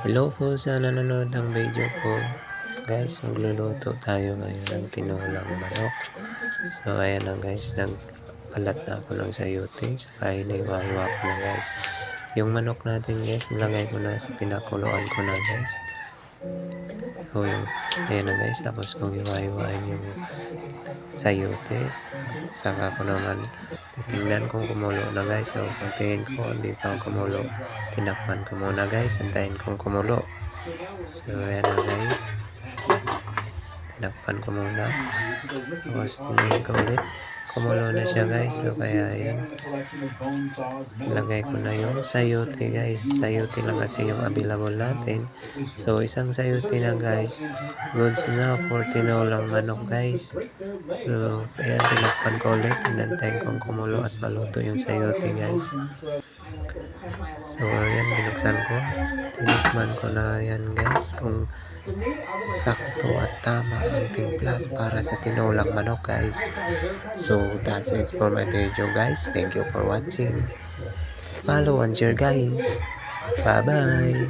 Hello po sa nanonood ng video ko. Guys, magluluto tayo ngayon ng tinulang manok. So, ayan na guys, nagpalat na ako ng sayote. Saka iniwa-iwa ko na guys. Yung manok natin guys, nilagay ko na sa pinakuluan ko na guys. So, ayan na guys, tapos kung iwa-iwain yung sayotes. Saka ko naman titingnan kung kumulo na guys. So, pagtingin ko, hindi pa kumulo. Tinakpan ko muna guys, antayin kung kumulo. So, ayan na guys. Tinakpan ko muna. Tapos, tingin ko ulit. Kumulo na siya guys. So, kaya ayan. Ilagay ko na yung sayote guys. Sayote lang kasi yung available natin. So, isang sayote na guys. Goods na for tinulang manok guys. So, ayan. Tinakpan ko ulit. Inantayin kong kumulo at maluto yung sayote guys. So, ayan, binuksan ko. Tinikman ko na yan guys kung sakto at tama ang timpla para sa tinulang manok guys. So, that's it for my video guys. Thank you for watching. Follow and share guys. Bye-bye.